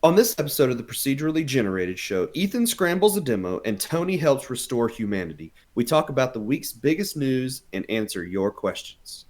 On this episode of the Procedurally Generated Show, Ethan scrambles a demo and Tony helps restore humanity. We talk about the week's biggest news and answer your questions.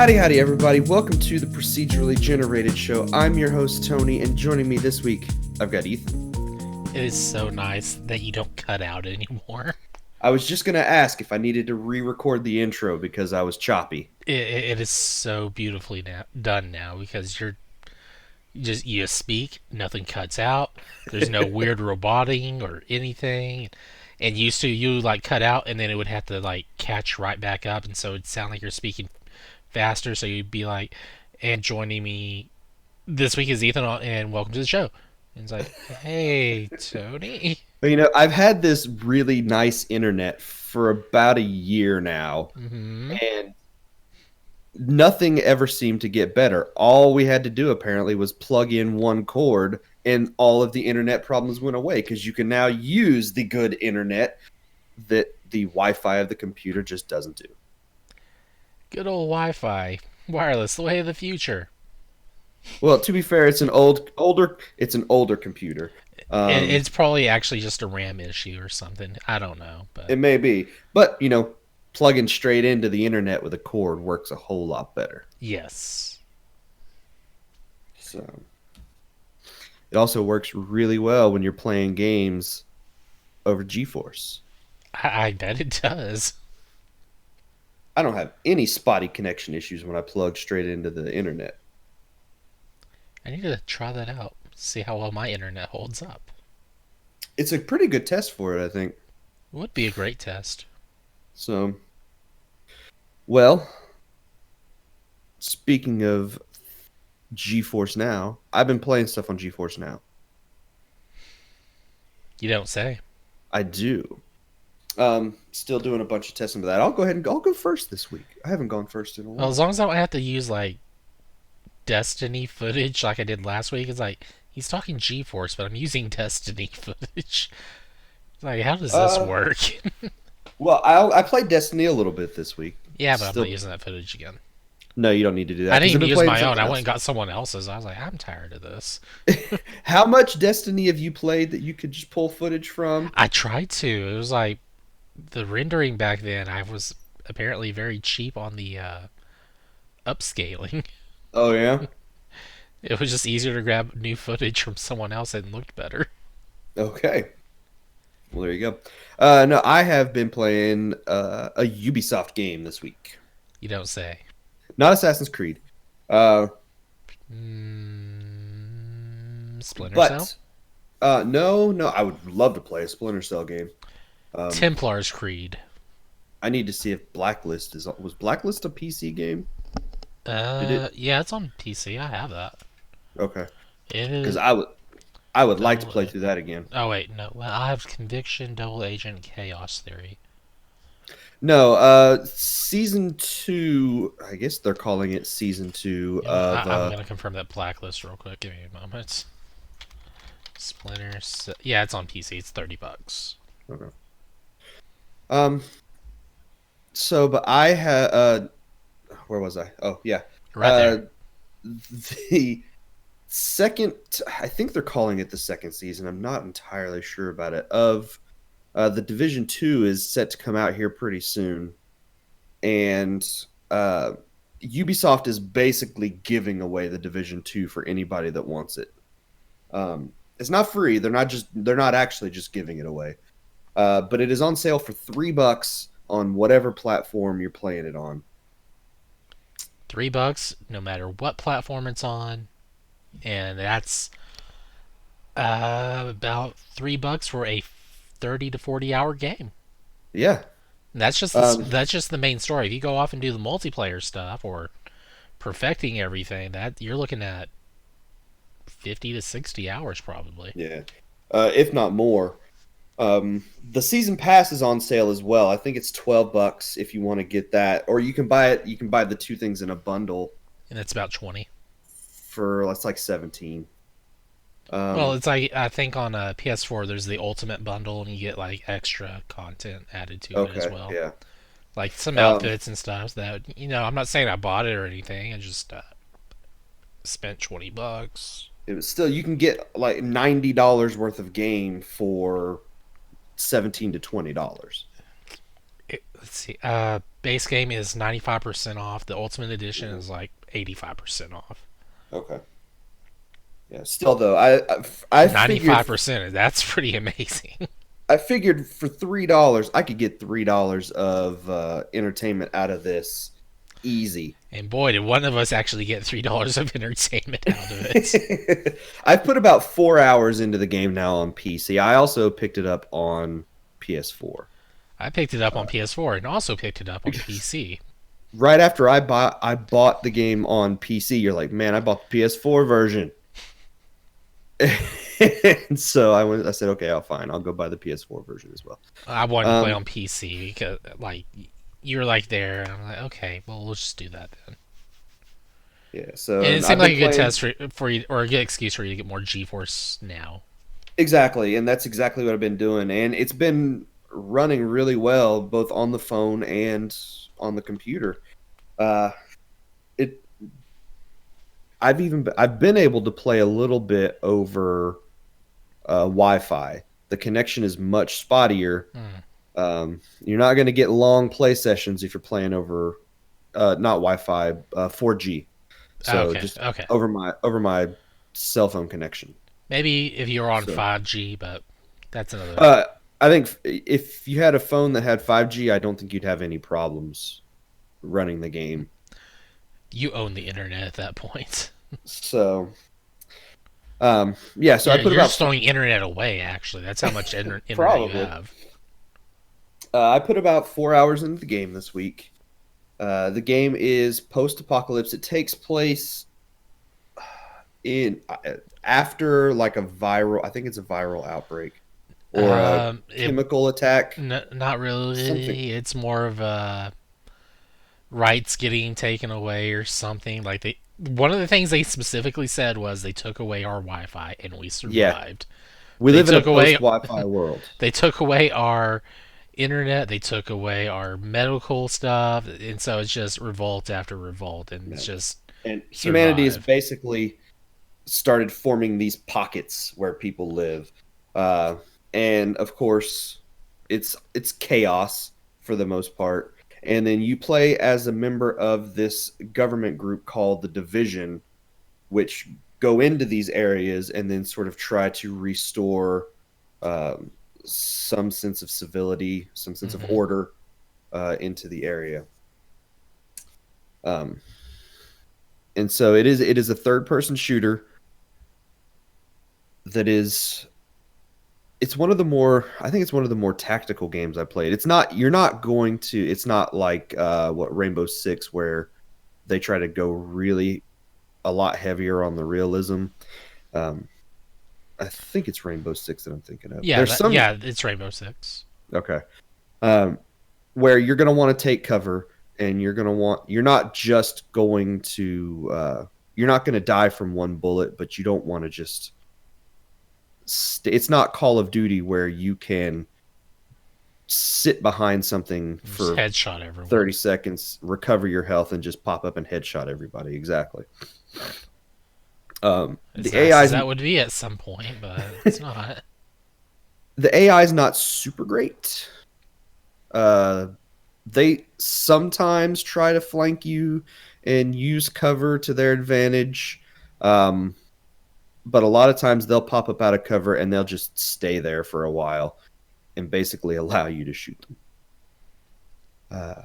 Howdy, everybody. Welcome to the Procedurally Generated Show. I'm your host, Tony, and joining me this week, I've got Ethan. It is so nice that you don't cut out anymore. I was just going to ask if I needed to re-record the intro because I was choppy. It is so beautifully done now because you speak, nothing cuts out. There's no weird roboting or anything. And used to you like cut out and then it would have to like catch right back up, and so it'd sound like you're speaking faster, so you'd be like, and joining me this week is Ethan, and welcome to the show. And it's like, hey, Tony. But, I've had this really nice internet for about a year now, and nothing ever seemed to get better. All we had to do, apparently, was plug in one cord, and all of the internet problems went away, because you can now use the good internet that the Wi-Fi of the computer just doesn't do. Good old Wi-Fi, wireless, the way of the future. Well, to be fair, it's an older computer. It's probably actually just a RAM issue or something. I don't know, but it may be. But plugging straight into the internet with a cord works a whole lot better. Yes. So it also works really well when you're playing games over GeForce. I bet it does. I don't have any spotty connection issues when I plug straight into the internet. I need to try that out. See how well my internet holds up. It's a pretty good test for it, I think. It would be a great test. So, well, speaking of GeForce Now, I've been playing stuff on GeForce Now. You don't say. I do. Still doing a bunch of testing for that. I'll go first this week. I haven't gone first in a while. Well, as long as I don't have to use like Destiny footage like I did last week, it's like he's talking GeForce, but I'm using Destiny footage. Like, how does this work? Well, I played Destiny a little bit this week. Yeah, but I'm not using that footage again. No, you don't need to do that. I didn't even use my own. I went and got someone else's. I was like, I'm tired of this. How much Destiny have you played that you could just pull footage from? I tried to. It was like the rendering back then. I was apparently very cheap on the upscaling. Oh, yeah? It was just easier to grab new footage from someone else and looked better. Okay. Well, there you go. No, I have been playing a Ubisoft game this week. You don't say. Not Assassin's Creed. Splinter Cell? No, I would love to play a Splinter Cell game. Templar's Creed. I need to see if Blacklist was Blacklist a PC game? Yeah, it's on PC. I have that. Okay. It is. Because I would like to play through that again. Oh wait, no. Well, I have Conviction, Double Agent, Chaos Theory. No, Season 2, I guess they're calling it Season 2 of... I'm going to confirm that Blacklist real quick. Give me a moment. Splinter Cell. Yeah, it's on PC. It's $30. Okay. But I had... where was I? Oh, yeah. Right there. The second... I think they're calling it the second season. I'm not entirely sure about it. Of... The Division 2 is set to come out here pretty soon. And Ubisoft is basically giving away the Division 2 for anybody that wants it. It's not free. They're not actually just giving it away. But it is on sale for $3 on whatever platform you're playing it on. $3, no matter what platform it's on. And that's about $3 for a 30 to 40 hour game. Yeah. And that's just the main story. If you go off and do the multiplayer stuff or perfecting everything, that you're looking at 50 to 60 hours probably. Yeah. If not more. The season pass is on sale as well. I think it's $12 if you want to get that, or you can buy it. You can buy the two things in a bundle. And it's about 20. for that's like 17. Well, Um, it's like I think on a PS4 there's the Ultimate Bundle, and you get like extra content added to it as okay, well, yeah. like some Um, outfits and stuff. That I'm not saying I bought it or anything. I just spent $20. it was still you can get like $90 worth of game for 17 to $20. Let's see. Base game is 95% off. The Ultimate Edition Mhm. is like 85% off. Okay. Yeah. Still though, I figured 95%. That's pretty amazing. for $3 I could get $3 of entertainment out of this easy. And boy, did one of us actually get $3 of entertainment out of it. I've put about 4 hours into the game now on PC. I also picked it up on PS4. I picked it up on Uh, PS4 and also picked it up on because PC. right after I bought the game on PC. You're like, man, I bought the PS4 version. And so I said, okay, I'll fine. I'll go buy the PS4 version as well. I wanted to play Um, on PC because, like, you were like there, and I'm like, okay, well, we'll just do that then. yeah. So And it and seemed I've like been a good playing test for you, or a good excuse for you to get more GeForce now. exactly, and that's exactly what I've been doing, and it's been running really well both on the phone and on the computer. Uh, it I've been able to play a little bit over Wi-Fi. The connection is much spottier. Hmm. You're not going to get long play sessions if you're playing over not Wi-Fi, 4G. So Okay, just okay. over my cell phone connection. Maybe if you were on So 5G, but that's another. uh, I think if you had a phone that had 5G, I don't think you'd have any problems running the game. You own the internet at that point. So yeah, so I put You're about just throwing internet away. Actually, that's how much internet you probably have. I put about 4 hours into the game this week. The game is post-apocalypse. It takes place in after like a viral, I think it's a viral outbreak or a It chemical attack, not something. really. It's more of a rights getting taken away or something. Like they, one of the things they specifically said was they took away our Wi-Fi and we Yeah, survived. we They live in a took away post-Wi-Fi world. they took away our internet. They took away our medical stuff, and so it's just revolt after revolt, and it's Yeah. just And humanity has survive. basically started forming these pockets where people live. Uh, and of course, it's chaos for the most part. And then you play as a member of this government group called the Division, which go into these areas and then sort of try to restore um, some sense of civility, some sense of Hmm. order into the area. Um, and so it is a third person shooter that is it's one of the more I think it's one of the more tactical games I played. It's not you're not going to it's not like what Rainbow Six where they try to go really a lot heavier on the realism. Um, I think it's Rainbow Six that I'm thinking of. Yeah, There's some yeah, it's Rainbow Six. okay um, where you're going to want to take cover and you're not just going to you're not going to die from one bullet, but you don't want to just it's not Call of Duty where you can sit behind something Just for headshot everyone. 30 seconds, recover your health, and just pop up and headshot everybody. Exactly. As The nice as AI's that would be at some point, but it's not. the AI is not super great. Uh, they sometimes try to flank you and use cover to their advantage. Um, but a lot of times they'll pop up out of cover and they'll just stay there for a while and basically allow you to shoot them. Uh,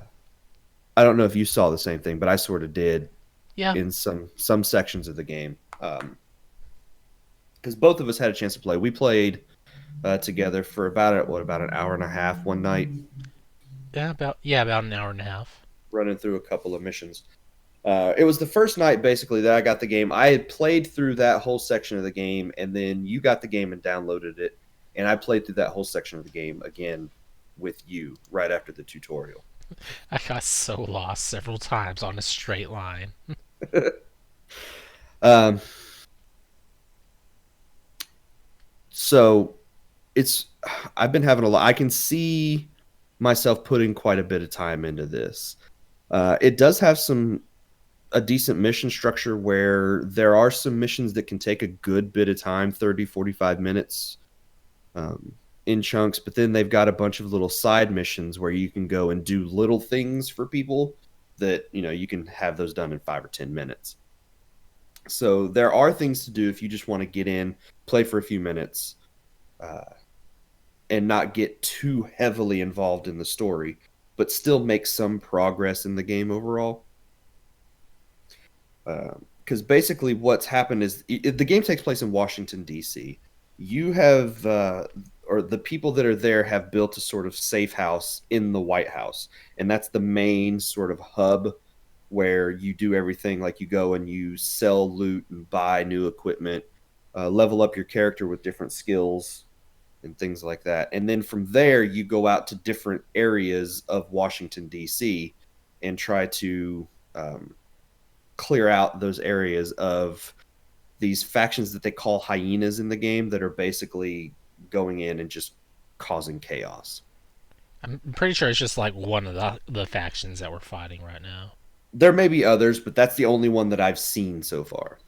I don't know if you saw the same thing, but I sort of did Yeah, in some sections of the game. Because both of us had a chance to play. We played together for about an hour and a half one night, about an hour and a half. running through a couple of missions. It was the first night basically that I got the game. I had played through that whole section of the game, and then you got the game and downloaded it, and I played through that whole section of the game again with you right after the tutorial. I got so lost several times on a straight line. Um, so it's I've been having a lot. I can see myself putting quite a bit of time into this. It does have a decent mission structure where there are some missions that can take a good bit of time, 30, 45 minutes um, in chunks, but then they've got a bunch of little side missions where you can go and do little things for people that, you can have those done in 5 or 10 minutes. So there are things to do if you just want to get in, play for a few minutes, uh, and not get too heavily involved in the story, but still make some progress in the game overall. Because basically, what's happened is the game takes place in Washington, D.C. You have, or the people that are there have built a sort of safe house in the White House. And that's the main sort of hub where you do everything. Like you go and you sell loot and buy new equipment, level up your character with different skills and things like that. And then from there, you go out to different areas of Washington, D.C. and try to clear out those areas of these factions that they call hyenas in the game that are basically going in and just causing chaos. I'm pretty sure it's just like one of the factions that we're fighting right now. There may be others, but that's the only one that I've seen so far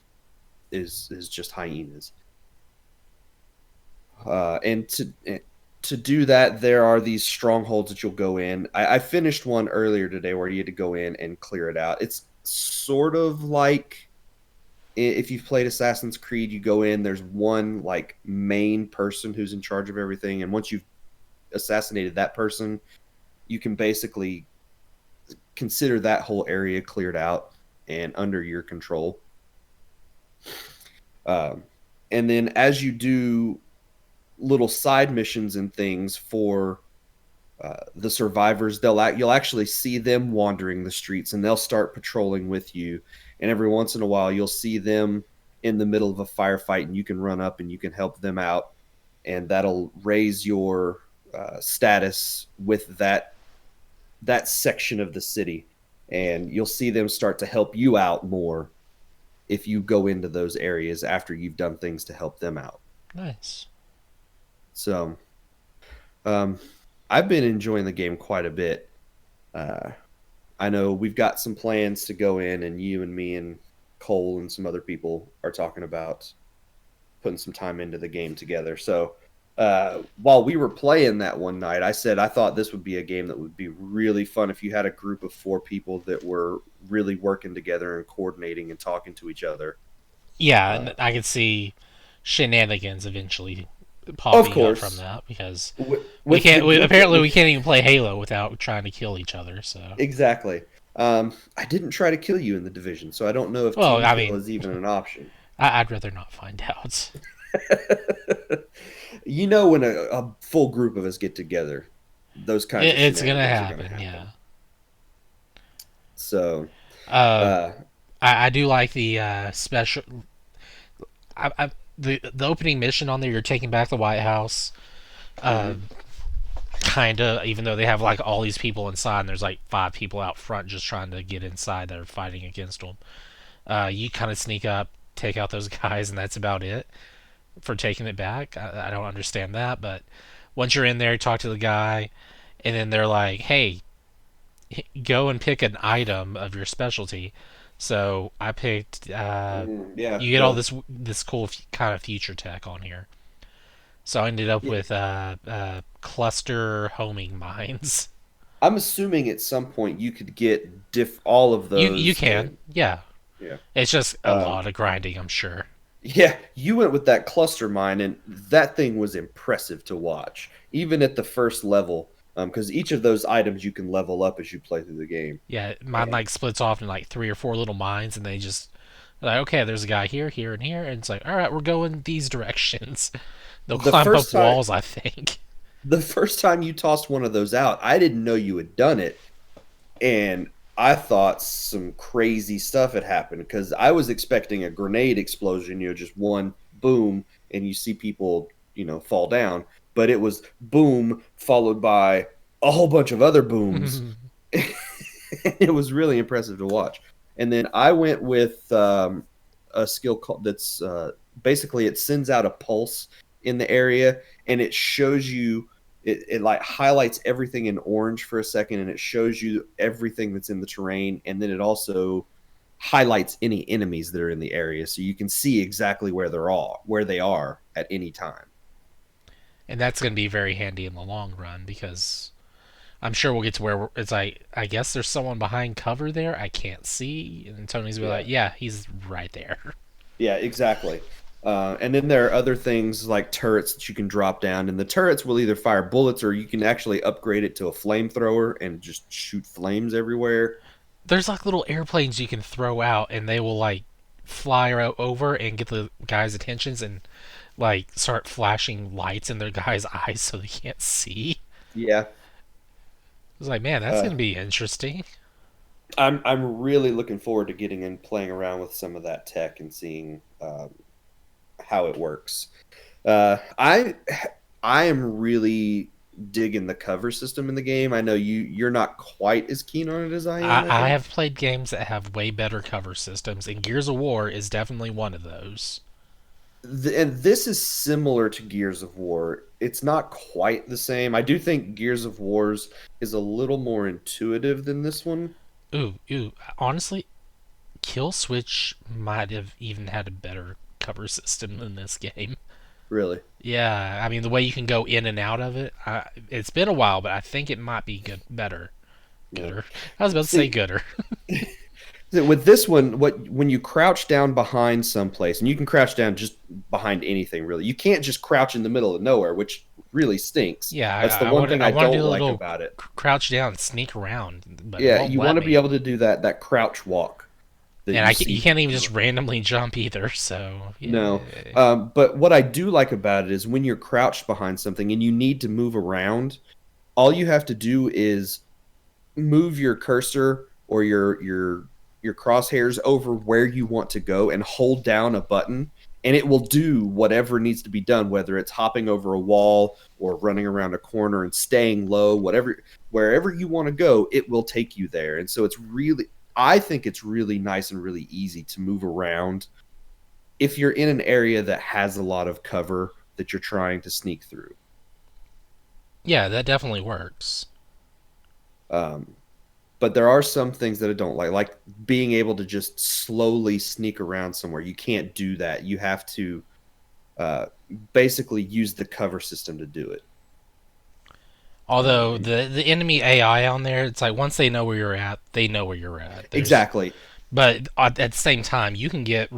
is just hyenas. And to do that, there are these strongholds that you'll go in. I finished one earlier today where you had to go in and clear it out. It's sort of like if you've played Assassin's Creed, you go in, there's one like main person who's in charge of everything, and once you've assassinated that person, you can basically consider that whole area cleared out and under your control. Um, and then as you do little side missions and things for the survivors, you'll actually see them wandering the streets, and they'll start patrolling with you. And every once in a while, you'll see them in the middle of a firefight, and you can run up and you can help them out, and that'll raise your status with that section of the city. And you'll see them start to help you out more if you go into those areas after you've done things to help them out. Nice. So, um, I've been enjoying the game quite a bit. Uh, I know we've got some plans to go in, and you and me and Cole and some other people are talking about putting some time into the game together. So, while we were playing that one night, I said I thought this would be a game that would be really fun if you had a group of 4 people that were really working together and coordinating and talking to each other. Yeah, Uh, and I could see shenanigans eventually of popping up from course, that because we with the can't. group that Apparently, we we can't even play Halo without trying to kill each other. So, exactly. I didn't try to kill you in the division, so I don't know if well, team I kill mean, is even an option. I'd rather not find out. When a full group of us get together, those kinds of It's gonna shenanigans are going to happen. Yeah. happen. So, Uh, uh, I do like the special. The opening mission on there. You're taking back the White House. Uh, mhm. Kinda. Even though they have like all these people inside, and there's like 5 people out front just trying to get inside that are fighting against them. You kind of sneak up, take out those guys, and that's about it for taking it back. I don't understand that, but once you're in there, you talk to the guy, and then they're like, "Hey, go and pick an item of your specialty." So I picked. Yeah, You get all this cool kind of future tech on here. So I ended up yeah. with cluster homing mines. I'm assuming at some point you could get all of You those, can, and yeah. yeah, It's just a um, lot of grinding, I'm sure. yeah. You went with that cluster mine, and that thing was impressive to watch, even at the first level, because each of those items you can level up as you play through the game. Yeah, mine And like splits off in like 3 or 4 little mines, and they just like, okay, there's a guy here, here, and here, and it's like, all right, we're going these directions. They'll the climb first up time, walls, I think. the first time you tossed one of those out, I didn't know you had done it, and I thought some crazy stuff had happened because I was expecting a grenade explosion, just one boom, and you see people, fall down. But it was boom followed by a whole bunch of other booms. It was really impressive to watch. And then I went with a skill called that's basically it sends out a pulse in the area, and it shows you it like highlights everything in orange for a second, and it shows you everything that's in the terrain, and then it also highlights any enemies that are in the area, so you can see exactly where they are at any time. And that's going to be very handy in the long run because I'm sure we'll get to where it's like, I guess there's someone behind cover there I can't see. And Tony's be like, Yeah. yeah, he's right there. Yeah, exactly. And then there are other things like turrets that you can drop down, and the turrets will either fire bullets or you can actually upgrade it to a flamethrower and just shoot flames everywhere. There's like little airplanes you can throw out and they will like fly over and get the guys' attentions and like start flashing lights in their guys' eyes so they can't see. Yeah, It's like, man, that's uh, going to be interesting. I'm really looking forward to getting and playing around with some of that tech and seeing how it works. I am really digging the cover system in the game. I know you're not quite as keen on it as I am, I I think. have played games that have way better cover systems, and Gears of War is definitely one of those. And this is similar to Gears of War. It's not quite the same. I do think Gears of War's is a little more intuitive than this one. Ooh. Honestly, Kill Switch might have even had a better cover system than this game. Really. Yeah, I mean the way you can go in and out of it. It's been a while, but I think it might be good, better, Yeah. gooder. I was about to say See, gooder. with this one, when you crouch down behind someplace, and you can crouch down just behind anything really. You can't just crouch in the middle of nowhere, which really stinks. Yeah, That's the I one want thing I I want to don't do a like little about it. crouch down, and sneak around, but it Yeah, won't you want let to be me. able to do that crouch walk that And you you see. can't even just randomly jump either. So No. yeah. But what I do like about it is when you're crouched behind something and you need to move around, all you have to do is move your cursor or your crosshairs over where you want to go and hold down a button, and it will do whatever needs to be done, whether it's hopping over a wall or running around a corner and staying low, whatever, wherever you want to go, it will take you there. And so I think it's really nice and really easy to move around if you're in an area that has a lot of cover that you're trying to sneak through. Yeah, that definitely works. Um, but there are some things that I don't like being able to just slowly sneak around somewhere. You can't do that. You have to uh, basically use the cover system to do it. Uh, Although the enemy AI on there, it's like once they know where you're at, they know where you're at. exactly. But at the same time, you can get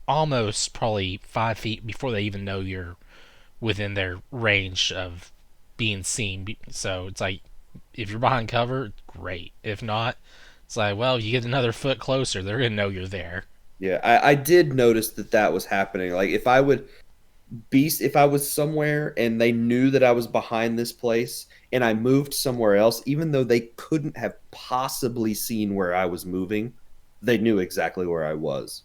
almost probably 5 feet before they even know you're within their range of being seen. So it's like if you're behind cover, great. If not, it's like, well, you get another foot closer, they're gonna know you're there. Yeah, I did notice that was happening. Like if I was somewhere and they knew that I was behind this place and I moved somewhere else, even though they couldn't have possibly seen where I was moving, they knew exactly where I was.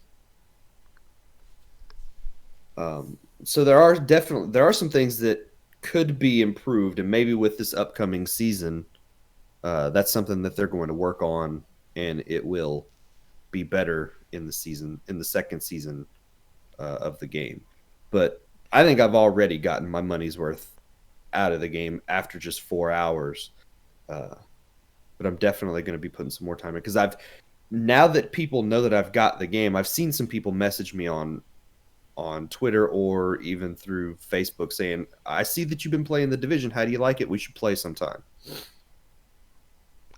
So there are some things that could be improved, and maybe with this upcoming season, that's something that they're going to work on, and it will be better in the second season of the game. But I think I've already gotten my money's worth out of the game after just 4 hours. Uh, but I'm definitely going to be putting some more time in because I've now that people know that I've got the game, I've seen some people message me on Twitter or even through Facebook saying, "I see that you've been playing the Division. How do you like it? We should play sometime."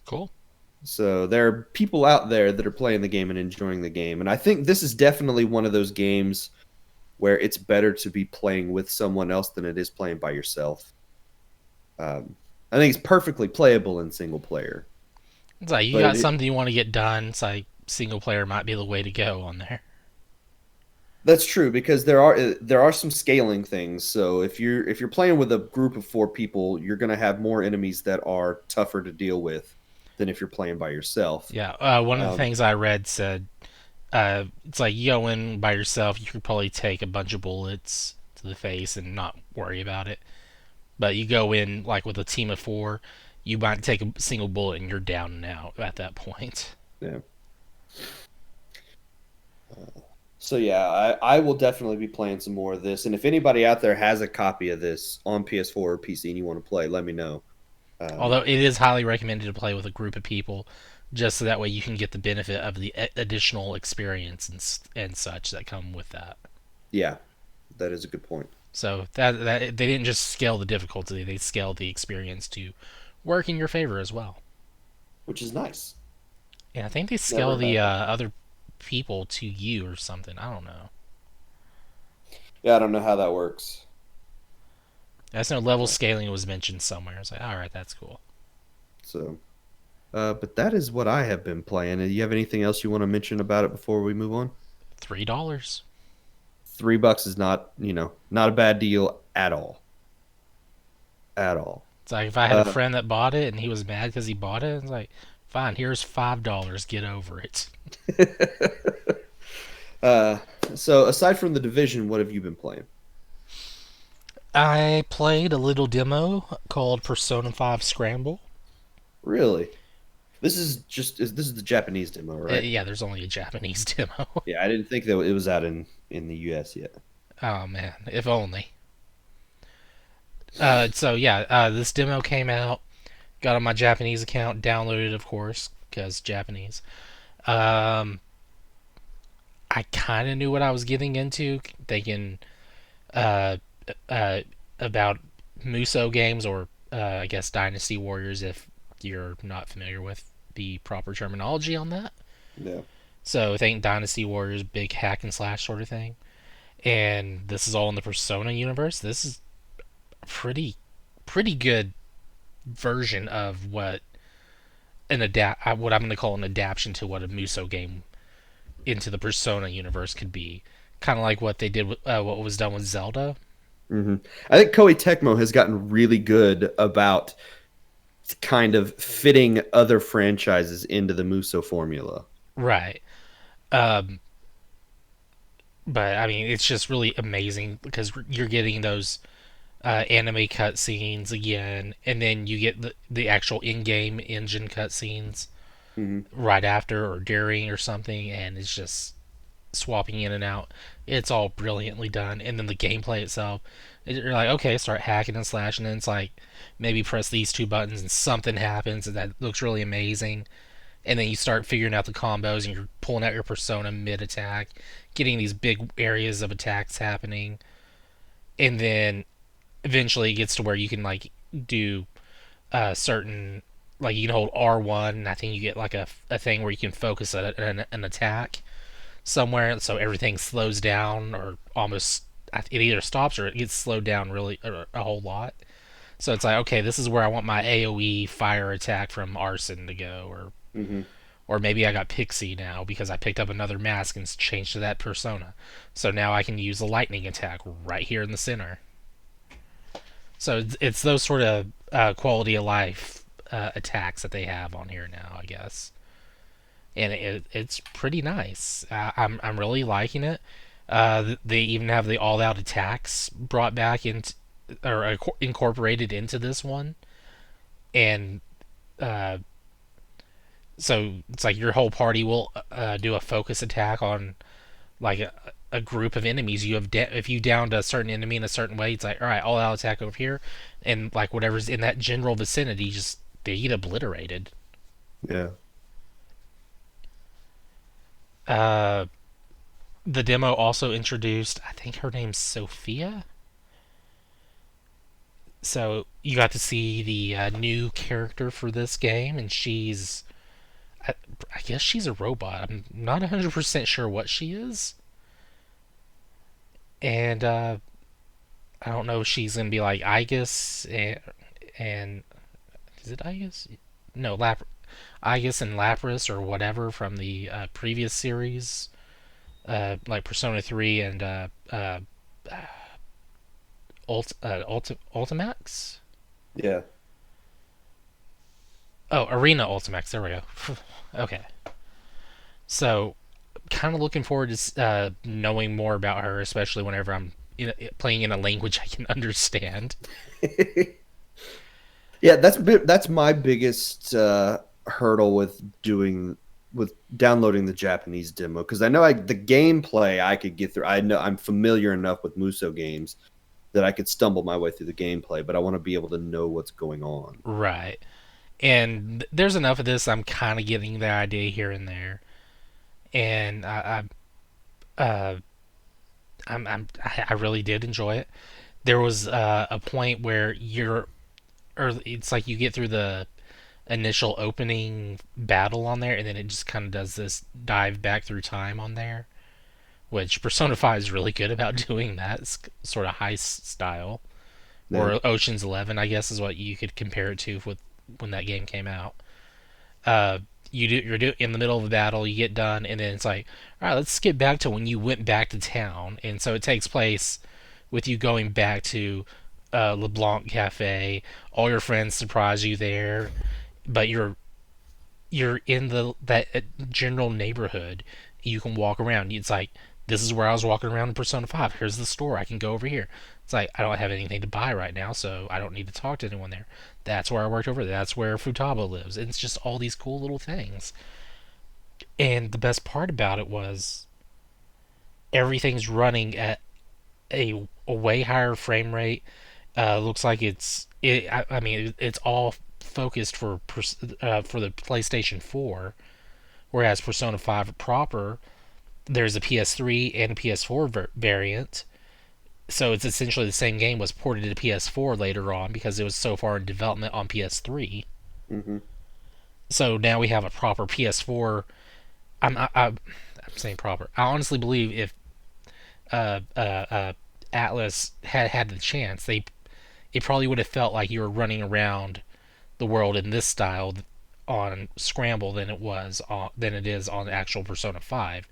Cool. So there are people out there that are playing the game and enjoying the game, and I think this is definitely one of those games where it's better to be playing with someone else than it is playing by yourself. I think it's perfectly playable in single player, It's like you but got something you want to get done. It's like single player might be the way to go on there. that's true because there are some scaling things. So if you're playing with a group of 4 people, you're going to have more enemies that are tougher to deal with than if you're playing by yourself. Yeah, one of the Um, things I read said it's like you go in by yourself, you could probably take a bunch of bullets to the face and not worry about it. But you go in like with a team of four, you might take a single bullet and you're down and out at that point. yeah. So yeah, I will definitely be playing some more of this. And if anybody out there has a copy of this on PS4 or PC and you want to play, let me know. Um, Although it is highly recommended to play with a group of people, just so that way you can get the benefit of the additional experience and such that come with that. yeah, that is a good point. So that they didn't just scale the difficulty; they scaled the experience to work in your favor as well. Which is nice. And I think they scale Never the had that. other people to you or something. I don't know. Yeah, I don't know how that works. That's no level Uh, scaling was mentioned somewhere. It's like, all right, that's cool. so, but that is what I have been playing. Do you have anything else you want to mention about it before we move on? $3. $3 is not, not a bad deal at all. At all. It's like if I had a Uh, friend that bought it and he was mad because he bought it, it's like, fine, here's $5. Get over it. uh, so aside from the division, what have you been playing? I played a little demo called Persona 5 Scramble. Really? This is the Japanese demo, right? Yeah, there's only a Japanese demo. Yeah, I didn't think that it was out in the US yet. Oh man, if only. So yeah, this demo came out. Got on my Japanese account, downloaded, of course, because Japanese. Um, I kind of knew what I was getting into, thinking uh, uh, about Muso games, or I guess Dynasty Warriors, if you're not familiar with the proper terminology on that. Yeah. So I think Dynasty Warriors, big hack and slash sort of thing. And this is all in the Persona universe. This is a pretty good version of what I'm going to call an adaptation to what a Muso game into the Persona universe could be. Kind of like what they did with what was done with Zelda. hmm I think Koei Tecmo has gotten really good about kind of fitting other franchises into the Muso formula. Right. Um, but I mean, it's just really amazing because you're getting those anime cutscenes again, and then you get the actual in-game engine cutscenes hmm right after or during or something, and it's just swapping in and out. It's all brilliantly done, and then the gameplay itself, you're like, okay, start hacking and slashing, and it's like maybe press these two buttons and something happens, and that looks really amazing. And then you start figuring out the combos, and you're pulling out your persona mid attack, getting these big areas of attacks happening, and then eventually it gets to where you can like do certain, like you can hold R1, and I think you get like a thing where you can focus an attack somewhere, so everything slows down or almost it either stops or it gets slowed down really a whole lot. So it's like, okay, this is where I want my AOE fire attack from Arson to go, hmm or maybe I got Pixie now because I picked up another mask and changed to that persona. So now I can use a lightning attack right here in the center. So it's those sort of quality of life attacks that they have on here now, I guess, and it's pretty nice. I'm really liking it. They even have the all out attacks brought back into or incorporated into this one, and uh, so it's like your whole party will do a focus attack on like a group of enemies. You have if you downed a certain enemy in a certain way, it's like, all right, all out attack over here, and like whatever's in that general vicinity, just they get obliterated. Yeah. Uh, the demo also introduced, I think her name's Sophia. So you got to see the new character for this game, and I, I guess she's a robot. I'm not 100% sure what she is, and I don't know if she's gonna be like Igus and is it Igus? No, Igus and Lapras or whatever from the previous series, like Persona 3 and Ultimax. Yeah. Oh, Arena Ultimax. There we go. Okay, so kind of looking forward to knowing more about her, especially whenever I'm playing in a language I can understand. Yeah, that's my biggest hurdle with doing with downloading the Japanese demo because I know the gameplay I could get through. I know I'm familiar enough with Muso games that I could stumble my way through the gameplay, but I want to be able to know what's going on. Right. And there's enough of this. I'm kind of getting the idea here and there, and I really did enjoy it. There was a point where or it's like you get through the initial opening battle on there, and then it just kind of does this dive back through time on there, which Persona 5 is really good about doing that. It's sort of heist style, Yeah. or Ocean's 11, I guess, is what you could compare it to with when that game came out. You're in the middle of a battle, you get done, and then it's like, all right, let's skip back to when you went back to town, and so it takes place with you going back to LeBlanc Cafe. All your friends surprise you there, but you're in the that general neighborhood. You can walk around. It's like this is where I was walking around in Persona 5. Here's the store. I can go over here. It's like I don't have anything to buy right now, so I don't need to talk to anyone there. That's where I worked over there. That's where Futaba lives. And it's just all these cool little things. And the best part about it was everything's running at a way higher frame rate. Looks like I mean, it's all focused for the PlayStation 4, whereas Persona 5 proper, there's a PS3 and a PS4 variant. So it's essentially the same game was ported to PS4 later on because it was so far in development on PS3. Hmm. So now we have a proper PS4. I'm saying proper. I honestly believe if uh, uh, uh, Atlas had the chance, it probably would have felt like you were running around the world in this style on Scramble than it is on actual Persona 5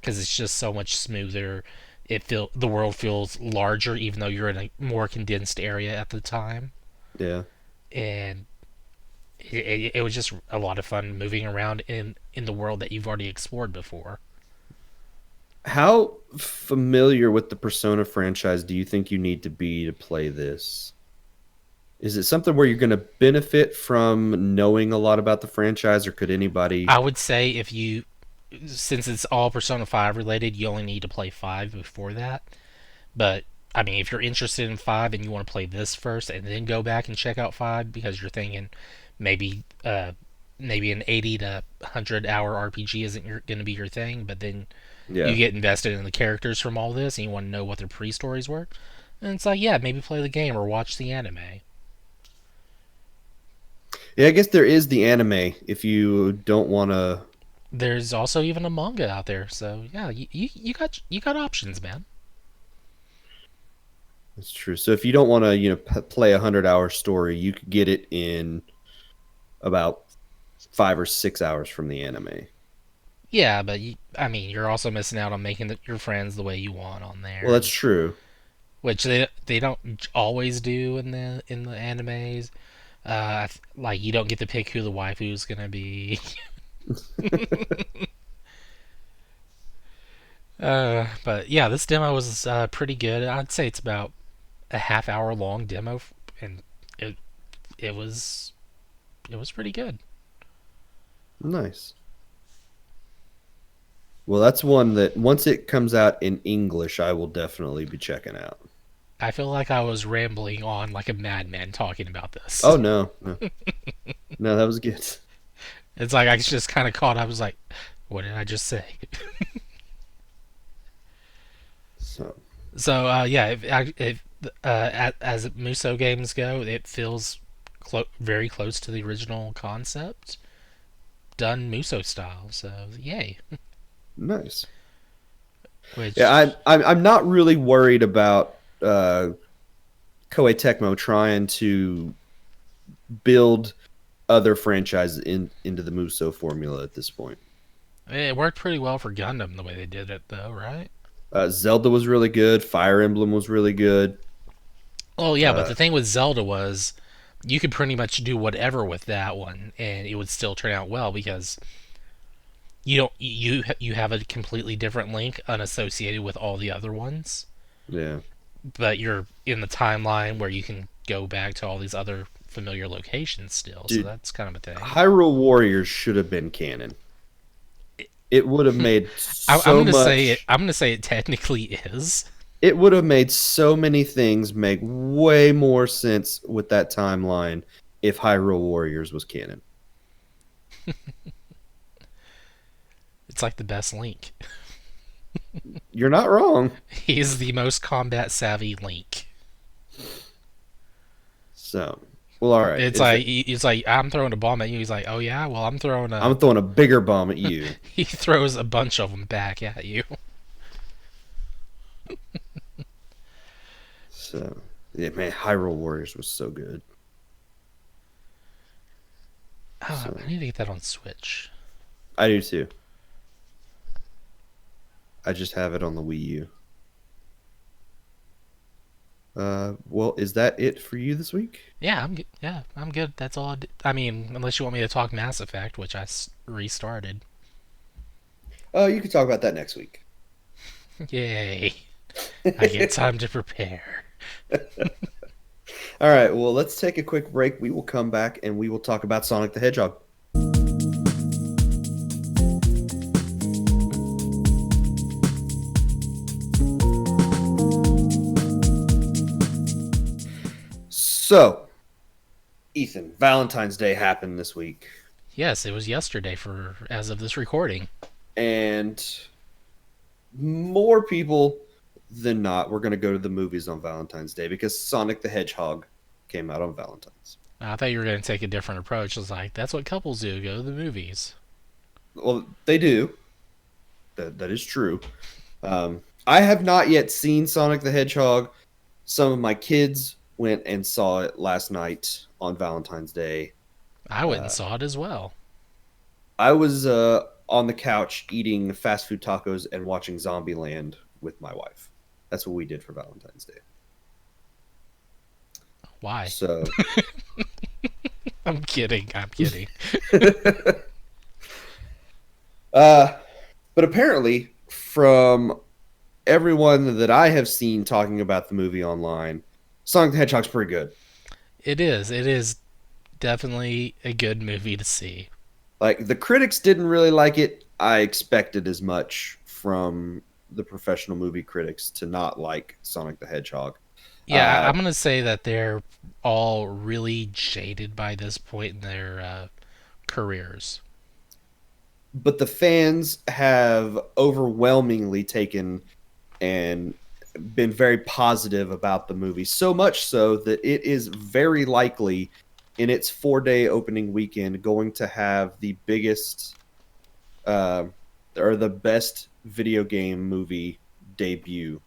because it's just so much smoother. The world feels larger even though you're in a more condensed area at the time, Yeah. and it was just a lot of fun moving around in the world that you've already explored before. How familiar with the Persona franchise do you think you need to be to play this? Is it something where you're going to benefit from knowing a lot about the franchise, or could anybody? I would say if you, since it's all Persona 5 related, you only need to play 5 before that. But I mean, if you're interested in 5 and you want to play this first and then go back and check out 5 because you're thinking maybe maybe an 80 to 100 hour RPG isn't going to be your thing, but then you Yeah. get invested in the characters from all this and you want to know what their pre-stories were, and it's like, yeah, maybe play the game or watch the anime. Yeah, I guess there is the anime if you don't want to. There's also even a manga out there, so yeah, you got options, man. That's true. So if you don't want to, play 100-hour story, you could get it in about 5 or 6 hours from the anime. Yeah, but I mean, you're also missing out on making your friends the way you want on Well, there, that's true. which they don't always do in the animes. Like you don't get to pick who the waifu's gonna be. But yeah, this demo was pretty good. I'd say it's about a half hour long demo, and it it was it was pretty good. Nice. Well, that's one that once it comes out in English, I will definitely be checking out. I feel like I was rambling on like a madman talking about Oh this. no, no, no, that was good. It's like I just kind of caught. I was like, "What did I just say?" So So yeah, if as Muso games go, it feels very close to the original concept, done Muso style. So yay! nice. Yeah, Which I'm not really worried about Koei Tecmo trying to build other franchises into the Muso formula at this point. it worked pretty well for Gundam the way they did it, though, right? Zelda was really good. Fire Emblem was really good. Oh yeah, but Uh, the thing with Zelda was you could pretty much do whatever with that one, and it would still turn out well because you have a completely different link unassociated with all the other ones, yeah, but you're in the timeline where you can go back to all these other familiar locations still. So dude, that's kind of a thing. Hyrule Warriors should have been canon. It would have made I'm so gonna say it. much. I'm gonna say it technically is. It would have made so many things make way more sense with that timeline if Hyrule Warriors was canon. It's like the best Link. You're not wrong. He's the most combat savvy Link. So, well, all right. It's Is like that it's like I'm throwing a bomb at you. He's like, oh yeah, well I'm throwing a. I'm throwing a bigger bomb at you. He throws a bunch of them back at you. So, yeah, man, Hyrule Warriors was so good. Oh, I So, need to get that on Switch. I do too. I just have it on the Wii U. Well, is that it for you this week? Yeah, I'm good. That's all. I mean, unless you want me to talk Mass Effect, which restarted. You can talk about that next week. Yay! I get time to prepare. All right, well, let's take a quick break. We will come back and we will talk about Sonic the Hedgehog. So, Ethan, Valentine's Day happened this week, Yes, it was yesterday for as of this recording. and more people than not were going to go to the movies on Valentine's Day because Sonic the Hedgehog came out on Valentine's. I thought you were going to take a different approach. I was like, that's what couples do: go to the movies. Well, they do. That is true. I have not yet seen Sonic the Hedgehog. Some of my kids went and saw it last night on Valentine's Day. I went and Uh, saw it as well. I was on the couch eating fast food tacos and watching Zombieland with my wife. That's what we did for Valentine's Day. Why? So, I'm kidding. I'm kidding. uh, but apparently, from everyone that I have seen talking about the movie online, Sonic the Hedgehog's pretty good. It is. It is definitely a good movie to see. Like the critics didn't really like it. I expected as much from the professional movie critics to not like Sonic the Hedgehog. Yeah, Uh, I'm gonna say that they're all really jaded by this point in their careers. but the fans have overwhelmingly taken and been very positive about the movie. So much so that it is very likely in its 4 day opening weekend going to have the biggest uh, or the best video game movie debut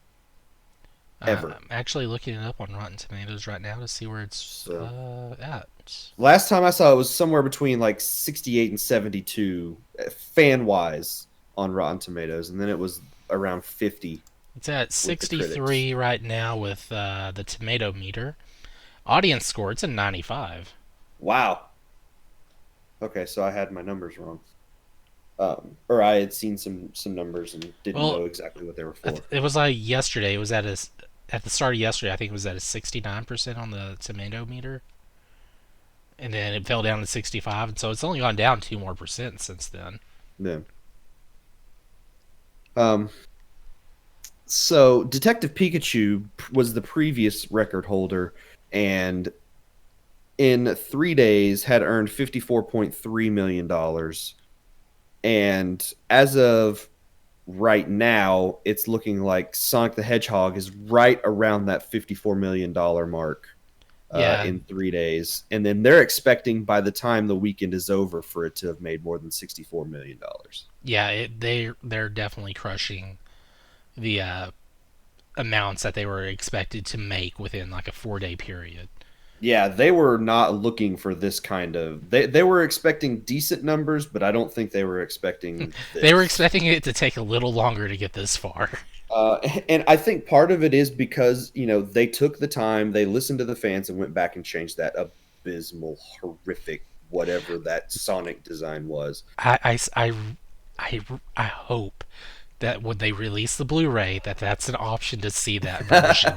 ever. I'm actually looking it up on Rotten Tomatoes right now to see where it's So at. last time I saw it was somewhere between like 68 and 72 fan wise on Rotten Tomatoes, and then it was around 50 It's at with the critics. 63 right now with the tomato meter. Audience score, it's a 95. Wow. Okay, so I had my numbers wrong. Or I had seen some numbers and didn't Well, know exactly what they were for. it was like yesterday. It was at the start of yesterday. I think it was at a 69% on the tomato meter, and then it fell down to 65, and so it's only gone down 2 more% since then. Yeah. Um, so Detective Pikachu was the previous record holder, and in 3 days had earned $54.3 million. And as of right now, it's looking like Sonic the Hedgehog is right around that $54 million mark Yeah, in 3 days. And then they're expecting by the time the weekend is over for it to have made more than $64 million. yeah, they're definitely crushing the amounts that they were expected to make within like a 4 day period. Yeah, they were not looking for this kind of. They were expecting decent numbers, but I don't think they were expecting They were this. expecting it to take a little longer to get this far. And I think part of it is because they took the time, they listened to the fans, and went back and changed that abysmal, horrific, whatever that Sonic design was. I, I, I, I hope that when they release the Blu-ray, that's an option to see that version.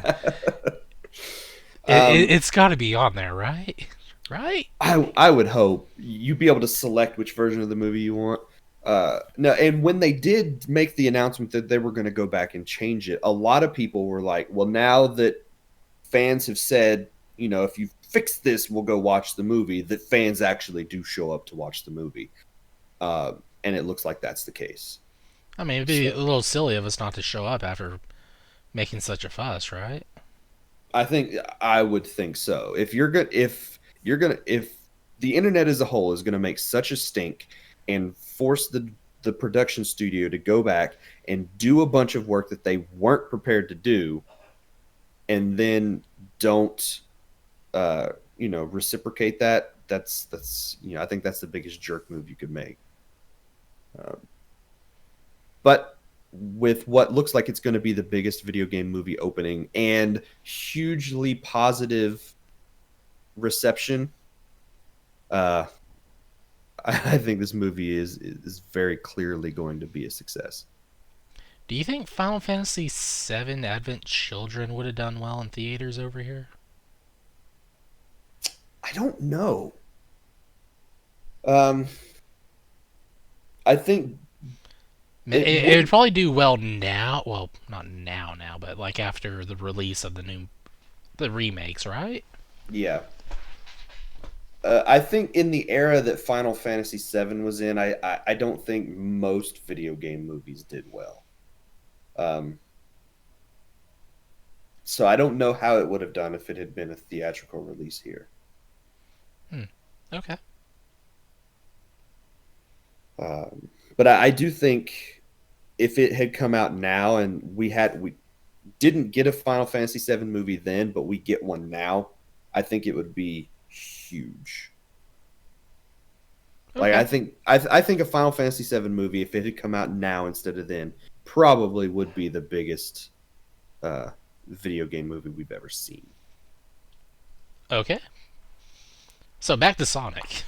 um, It's got to be on there, right? Right? I would hope you'd be able to select which version of the movie you want. No, and when they did make the announcement that they were going to go back and change it, a lot of people were like, "Well, now that fans have said, if you fix this, we'll go watch the movie," that fans actually do show up to watch the movie, and it looks like that's the case. I mean, it'd be a So little silly of us not to show up after making such a fuss, right? I would think so. If the internet as a whole is gonna make such a stink and force the production studio to go back and do a bunch of work that they weren't prepared to do, and then don't reciprocate that, that's I think that's the biggest jerk move you could make. Um, but with what looks like it's going to be the biggest video game movie opening and hugely positive reception, uh, I think this movie is very clearly going to be a success. Do you think Final Fantasy VII Advent Children would have done well in theaters over here? I don't know. Um, I think It, it it would would. probably do well now. Well, not now, but like after the release of the remakes, right? Yeah. I think in the era that Final Fantasy VII was in, I don't think most video game movies did well. Um, so I don't know how it would have done if it had been a theatrical release here. Hmm. Okay. But I do think if it had come out now and we didn't get a Final Fantasy VII movie then, but we get one now, I think it would be huge. Like Okay. I think a Final Fantasy VII movie, if it had come out now instead of then, probably would be the biggest uh, video game movie we've ever seen. Okay. So back to Sonic.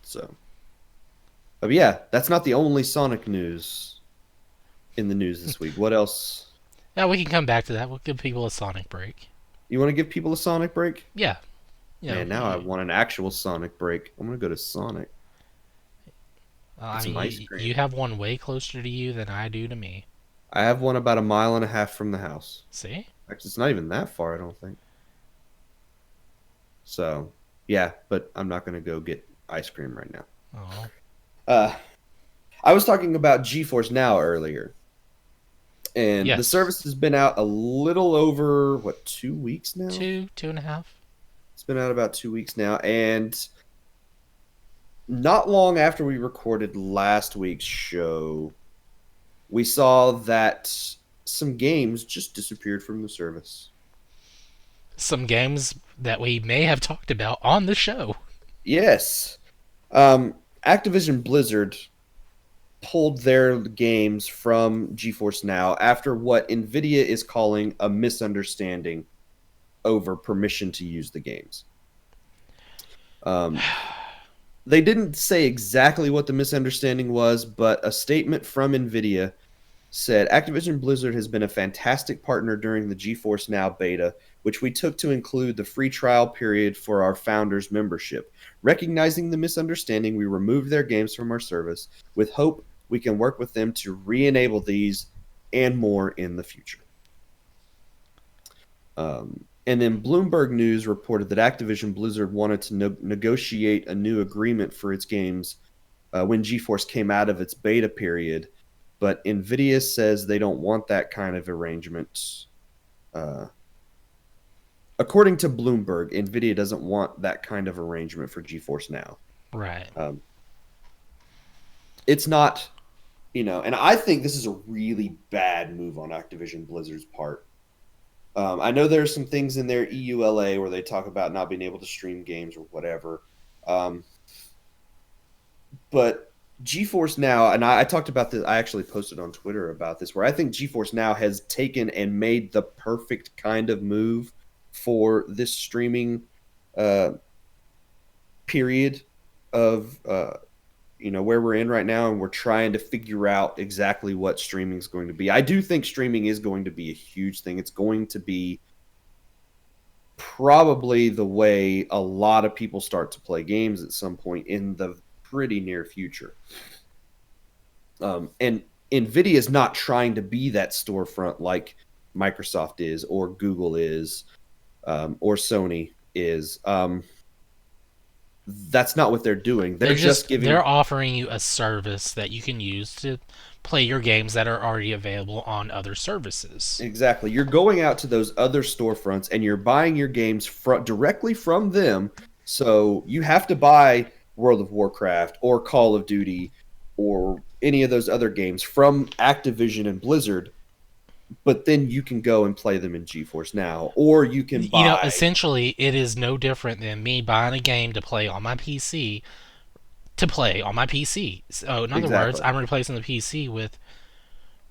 So, but yeah, that's not the only Sonic news in the news this week. What else? Yeah, we can come back to that. We'll give people a Sonic break. You want to give people a Sonic break? Yeah. Man, now I want an actual Sonic break. I'm gonna go to Sonic, get I some mean, ice you cream. have one way closer to you than I do to me. I have one about a mile and a half from the house. See? Actually, it's not even that far, I don't think. So, yeah, but I'm not gonna go get ice cream right now. Oh. Uh, I was talking about GeForce Now earlier, and the Yes. service has been out a little over what 2 weeks now. Two and a half. It's been out about 2 weeks now, and not long after we recorded last week's show, we saw that some games just disappeared from the service. Some games that we may have talked about on the show. Yes, Activision Blizzard pulled their games from GeForce Now after what Nvidia is calling a misunderstanding over permission to use the games. Um, they didn't say exactly what the misunderstanding was, but a statement from Nvidia said Activision Blizzard has been a fantastic partner during the GeForce Now beta, which we took to include the free trial period for our founders' membership. Recognizing the misunderstanding, we removed their games from our service with hope we can work with them to re-enable these and more in the future. And then Bloomberg News reported that Activision Blizzard wanted to negotiate a new agreement for its games when GeForce came out of its beta period, but Nvidia says they don't want that kind of arrangement. Uh, According to Bloomberg, Nvidia doesn't want that kind of arrangement for GeForce Now. Right. It's not, and I think this is a really bad move on Activision Blizzard's part. I know there's some things in their EULA where they talk about not being able to stream games or whatever. But GeForce Now, and I talked about this, I actually posted on Twitter about this, where I think GeForce Now has taken and made the perfect kind of move for this streaming period of where we're in right now, and we're trying to figure out exactly what streaming is going to be. I do think streaming is going to be a huge thing. It's going to be probably the way a lot of people start to play games at some point in the pretty near future. And NVIDIA is not trying to be that storefront like Microsoft is, or Google is, or Sony is. That's not what they're doing. They're just they're giving. offering you a service that you can use to play your games that are already available on other services. Exactly. You're going out to those other storefronts and you're buying your games directly from them. So you have to buy World of Warcraft or Call of Duty or any of those other games from Activision and Blizzard, but then you can go and play them in GeForce Now, or you can You know, buy. essentially, it is no different than me buying a game to play on my PC to play on my PC. So, in other words, Exactly. I'm replacing the PC with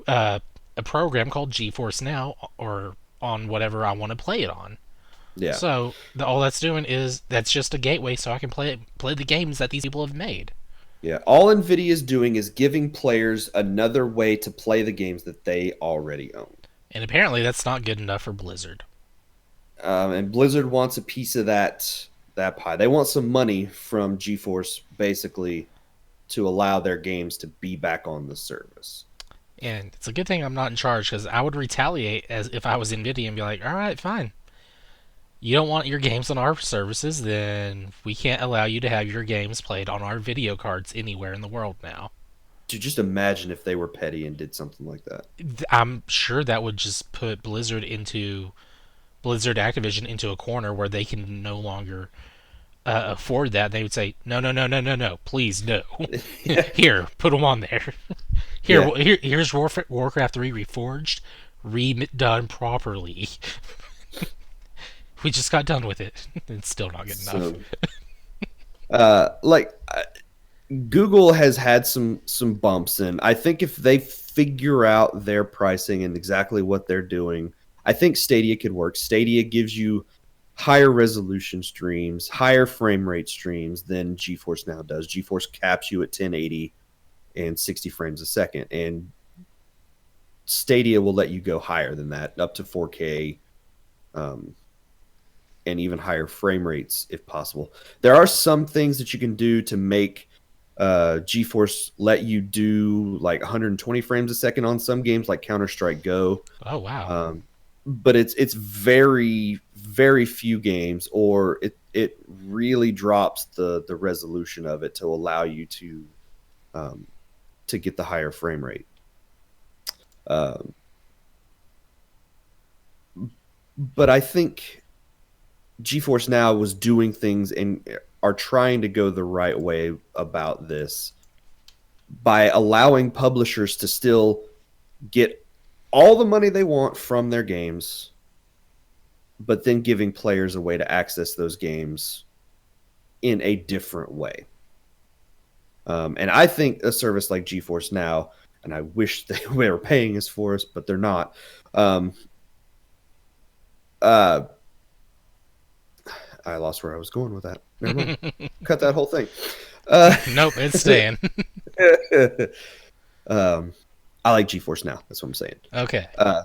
uh, a program called GeForce Now or on whatever I want to play it on. Yeah. So all that's doing is that's just a gateway, so I can play the games that these people have made. Yeah. All NVIDIA is doing is giving players another way to play the games that they already own. And apparently, that's not good enough for Blizzard. And Blizzard wants a piece of that pie. They want some money from GeForce, basically, to allow their games to be back on the service. And it's a good thing I'm not in charge because I would retaliate as if I was Nvidia and be like, "All right, fine. You don't want your games on our services, then we can't allow you to have your games played on our video cards anywhere in the world now." To just imagine if they were petty and did something like that. I'm sure that would just put Blizzard Activision into a corner where they can no longer afford that. They would say, "No, no, no, no, no, no, please, no. Here, put them on there. Yeah. Here's Warcraft 3 Reforged, redone properly. We just got done with it. It's still not good enough." So, like Google has had some bumps, and I think if they figure out their pricing and exactly what they're doing, I think Stadia could work. Stadia gives you higher resolution streams, higher frame rate streams than GeForce Now does. GeForce caps you at 1080 and 60 frames a second, and Stadia will let you go higher than that, up to 4K, um, and even higher frame rates if possible. There are some things that you can do to make GeForce let you do like 120 frames a second on some games, like Counter Strike Go. Oh wow. But it's very few games, or it really drops the resolution of it to allow you um, to get the higher frame rate. Um, but I think GeForce Now was doing things and are trying to go the right way about this by allowing publishers to still get all the money they want from their games, but then giving players a way to access those games in a different way. And I think a service like GeForce Now, and I wish they were paying us for us, but they're not. Uh, I lost where I was going with that. Never mind. Cut that whole thing. Nope, it's staying. I like GeForce Now. That's what I'm saying. Okay. Uh,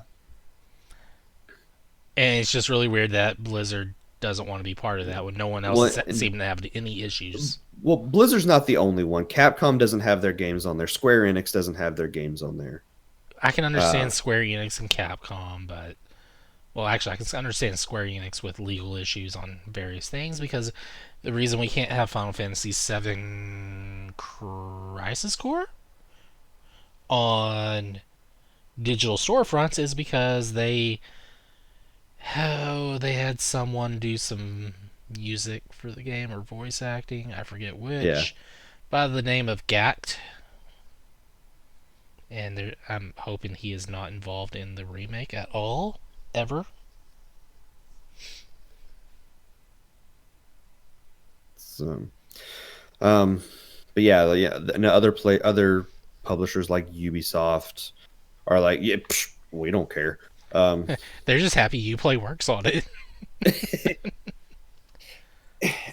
And it's just really weird that Blizzard doesn't want to be part of that when no one else well, seems to have any issues. well, Blizzard's not the only one. Capcom doesn't have their games on there. Square Enix doesn't have their games on there. I can Uh, understand Square Enix and Capcom, but well, actually, I can understand Square Enix with legal issues on various things because the reason we can't have Final Fantasy VII Crisis Core on digital storefronts is because they had someone do some music for the game or voice acting, I forget yeah. which, by the name of Gact, and I'm hoping he is not involved in the remake at all, ever. So, um, but yeah. And other publishers like Ubisoft are like, yeah, we don't care. Um, They're just happy Uplay works on it.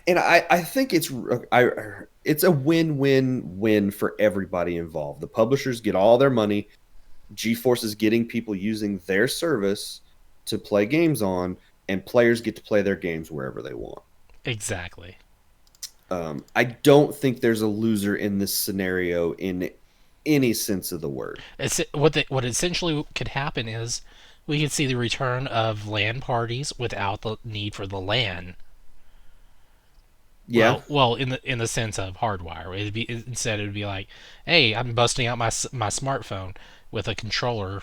and I think it's a win-win-win for everybody involved. The publishers get all their money. GeForce is getting people using their service to play games on, and players get to play their games wherever they want. Exactly. I don't think there's a loser in this scenario in any sense of the word. What essentially could happen is we could see the return of LAN parties without the need for the LAN. Yeah. In the sense of hardwire, it'd be instead it would be like, hey, I'm busting out my smartphone with a controller,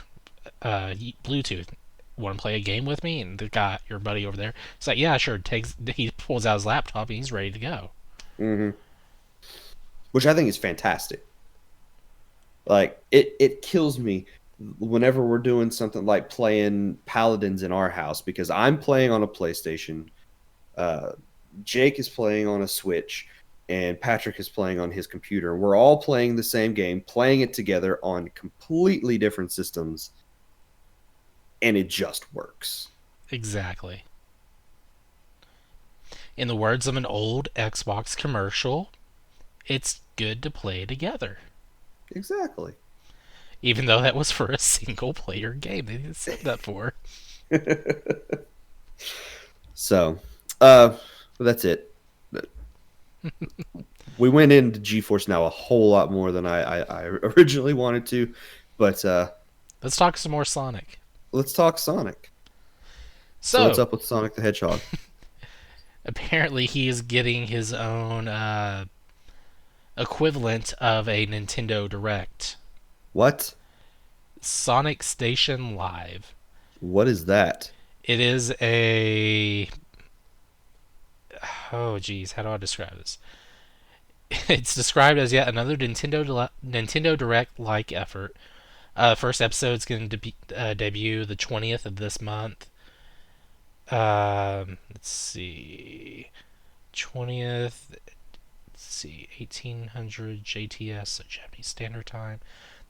Bluetooth. Want to play a game with me? And the guy, your buddy over there, it's like, yeah, sure. Takes he pulls out his laptop and he's ready to go. Hmm. Which I think is fantastic. Like it kills me whenever we're doing something like playing Paladins in our house because I'm playing on a PlayStation, uh, Jake is playing on a Switch, and Patrick is playing on his computer. We're all playing the same game, playing it together on completely different systems, and it just works. Exactly. In the words of an old Xbox commercial, it's good to play together. Exactly. Even though that was for a single player game, they didn't set that for. So, that's it. We went into GeForce Now a whole lot more than I originally wanted to, but Let's talk some more Sonic. let's talk Sonic. So, what's So, up with Sonic the Hedgehog? apparently, he is getting his own equivalent of a Nintendo Direct. What? Sonic Station Live. What is that? It is a. Oh, geez, how do I describe this? It's described as yet another Nintendo Direct like effort. First episode is going to debut the 20th of this month. Let's see. 20th. Let's see. 1800 JTS, so Japanese Standard Time.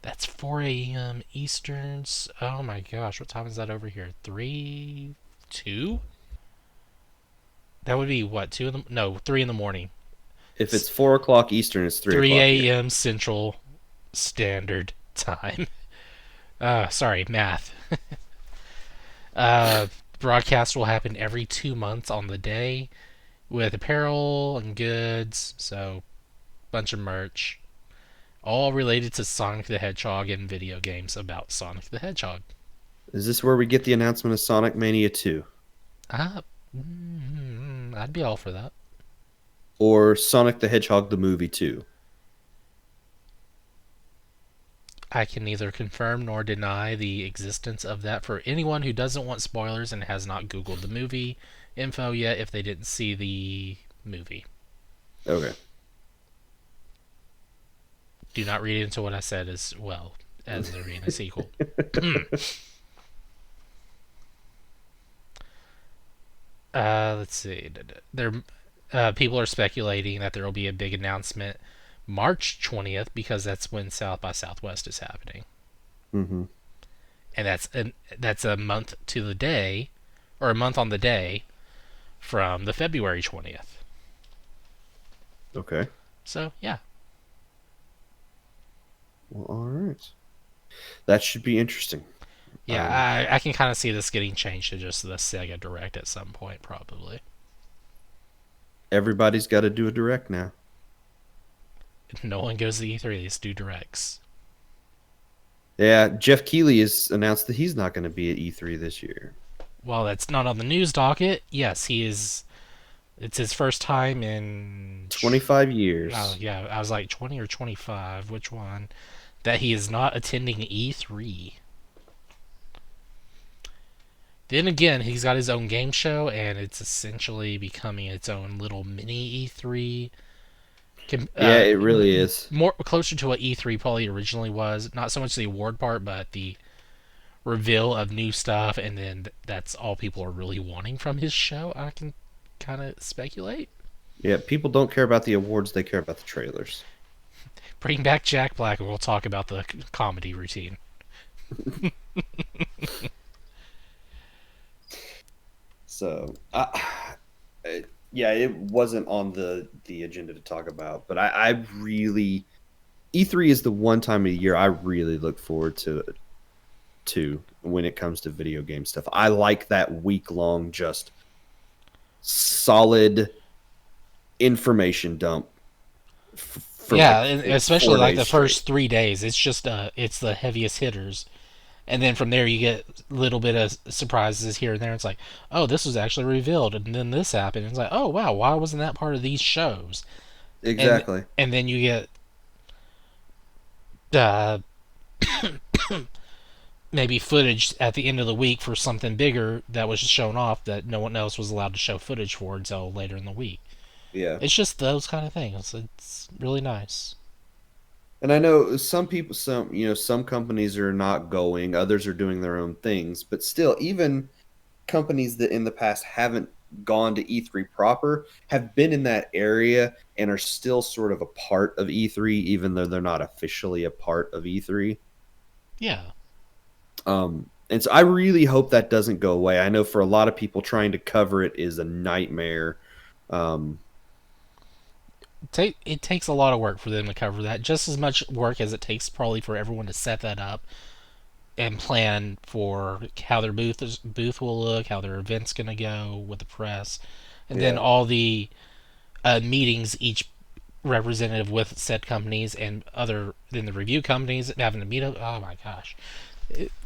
That's 4 a.m. Easterns. Oh my gosh, what time is that over here? 3, 2? That would be what? 2 in the no 3 in the morning. If it's 4 o'clock Eastern, it's 3 o'clock here. 3 a.m. Central Standard Time. Sorry, math. uh, Broadcast will happen every 2 months on the day with apparel and goods. So, bunch of merch, all related to Sonic the Hedgehog and video games about Sonic the Hedgehog. Is this where we get the announcement of Sonic Mania 2? Ah, I'd be all for that. Or Sonic the Hedgehog the movie 2? I can neither confirm nor deny the existence of that for anyone who doesn't want spoilers and has not Googled the movie info yet if they didn't see the movie. Okay. Do not read into what I said as well as there being a sequel. Let's see. People are speculating that there will be a big announcement March 20th because that's when South by Southwest is happening, Mm-hmm. and that's a month to the day, or a month on the day from the February 20th. Okay. So yeah, Well, all right. That should be interesting. yeah, I can kind of see this getting changed to just the Sega Direct at some point, probably. Everybody's got to do a direct now. No one goes to E3; they just do directs. Yeah, Jeff Keighley has announced that he's not going to be at E3 this year. While that's not on the news docket, yes, he is. It's his first time in 25 years. Oh yeah, I was like 20 or 25. Which one? That he is not attending E3. Then again, he's got his own game show, and it's essentially becoming its own little mini E3. Yeah, it really is. More closer to what E3 probably originally was. Not so much the award part, but the reveal of new stuff, and then that's all people are really wanting from his show. I can kind of speculate. Yeah, people don't care about the awards, they care about the trailers. Bring back Jack Black, and we'll talk about the comedy routine. So, yeah, it wasn't on the agenda to talk about, but I really E3 is the one time of the year I really look forward to when it comes to video game stuff. I like that week long just solid information dump for Yeah, like and four especially like days the straight. first 3 days, it's just it's the heaviest hitters, and then from there you get a little bit of surprises here and there. It's like, oh, this was actually revealed, and then this happened. And it's like, oh wow, why wasn't that part of these shows? And Exactly. and then you get uh, maybe footage at the end of the week for something bigger that was shown off that no one else was allowed to show footage for until later in the week. Yeah. It's just those kind of things. It's really nice. And I know some people, some companies are not going, others are doing their own things, but still, even companies that in the past haven't gone to E3 proper have been in that area and are still sort of a part of E3, even though they're not officially a part of E3. Yeah. And so I really hope that doesn't go away. I know for a lot of people, trying to cover it is a nightmare. Um, It takes a lot of work for them to cover that. Just as much work as it takes probably for everyone to set that up and plan for how their booth will look, how their event's gonna go with the press, and then yeah, all the meetings each representative with said companies and other then the review companies having to meet up. Oh my gosh,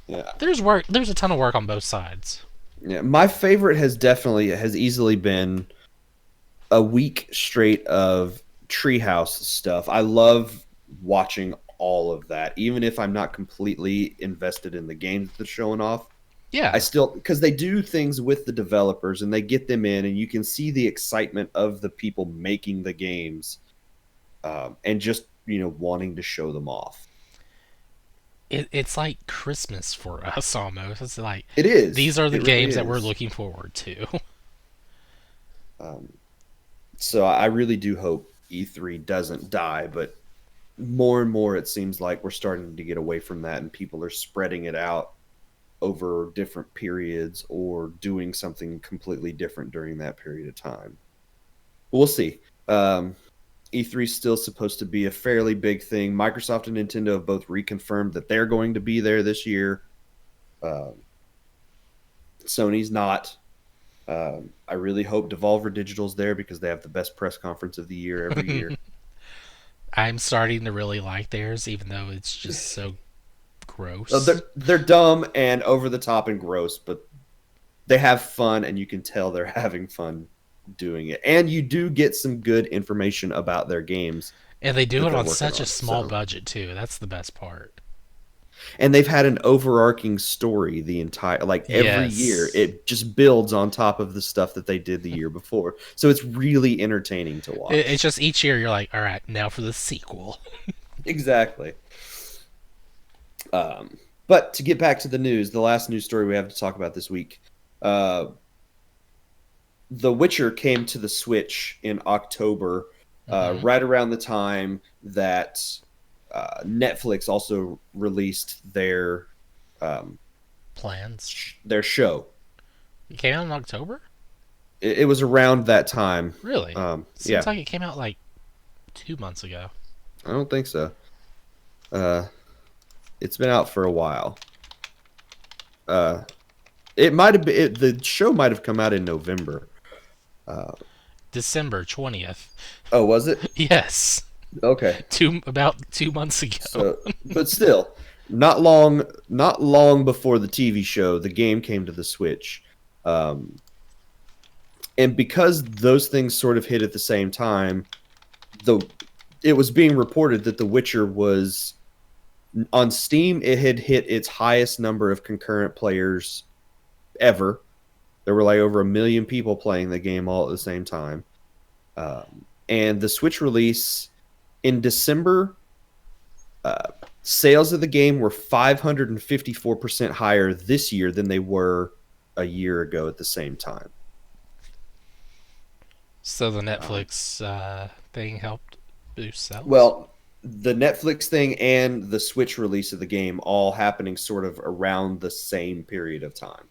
yeah, there's work. There's a ton of work on both sides. yeah. My favorite has easily been a week straight of treehouse stuff. I love watching all of that, even if I'm not completely invested in the games that they're showing off. I Yeah, still, because they do things with the developers and they get them in, and you can see the excitement of the people making the games, and just wanting to show them off. it's like Christmas for us almost. It's like It is. these are the It really games that we're is. looking forward to. Um, so I really do hope E3 doesn't die, but more and more it seems like we're starting to get away from that, and people are spreading it out over different periods or doing something completely different during that period of time. We'll see. E3 is still supposed to be a fairly big thing. Microsoft and Nintendo have both reconfirmed that they're going to be there this year. Um, Sony's not. I really hope Devolver Digital's there because they have the best press conference of the year every year. I'm starting to really like theirs, even though it's just so gross. They're dumb and over the top and gross, but they have fun, and you can tell they're having fun doing it. And you do get some good information about their games And they do that it they're on working such a on. small So, budget too. That's the best part. and they've had an overarching story the entire, like every year Yes. it just builds on top of the stuff that they did the year before. So it's really entertaining to It's watch. just each year you're like, all right, now for the sequel. Exactly. But to get back to the news, the last news story we have to talk about this week, uh, The Witcher came to the Switch in October, Hmm. right around the time that Netflix also released um, Plans. their show. It came out in October? It was around that time. Really? Seems Yeah, like it came out like 2 months ago. I don't think so. Uh, it's been out for a while. Uh, it might have been the show might have come out in November. Uh, December 20th. oh, was it? Yes. Okay. About 2 months ago. So, but still, not long before the TV show, the game came to the Switch, um, and because those things sort of hit at the same time, the it was being reported that The Witcher was on Steam. It had hit its highest number of concurrent players ever. There were like over 1 million people playing the game all at the same time, and the Switch release in December. Uh, Sales of the game were 554% higher this year than they were a year ago at the same time. So the Um, Netflix thing helped boost sales? well, the Netflix thing and the Switch release of the game all happening sort of around the same period of time.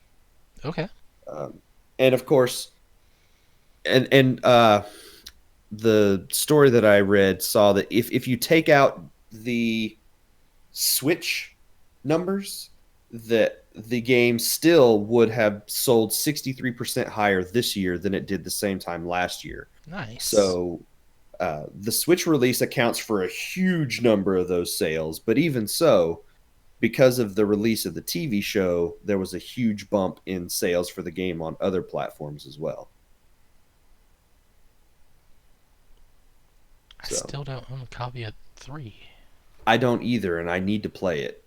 Okay. Um, and of course, and the story that I read saw that if you take out the Switch numbers, that the game still would have sold 63% higher this year than it did the same time last year. Nice. So the Switch release accounts for a huge number of those sales, but even so, because of the release of the TV show, there was a huge bump in sales for the game on other platforms as well. I So still don't own a copy of 3. I don't either, and I need to play it.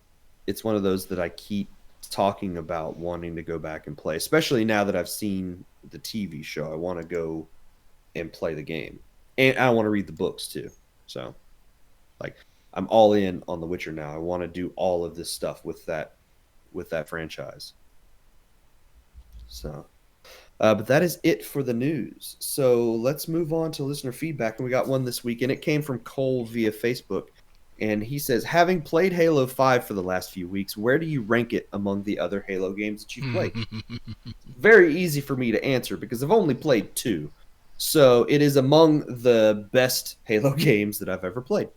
It's one of those that I keep talking about wanting to go back and play, especially now that I've seen the TV show. I want to go and play the game, and I want to read the books too. So, like, I'm all in on The Witcher now. I want to do all of this stuff with that franchise. So, but that is it for the news. So let's move on to listener feedback, and we got one this week, and it came from Cole via Facebook. And he says, having played Halo 5 for the last few weeks, where do you rank it among the other Halo games that you've played? Very easy for me to answer because I've only played 2. So it is among the best Halo games that I've ever played.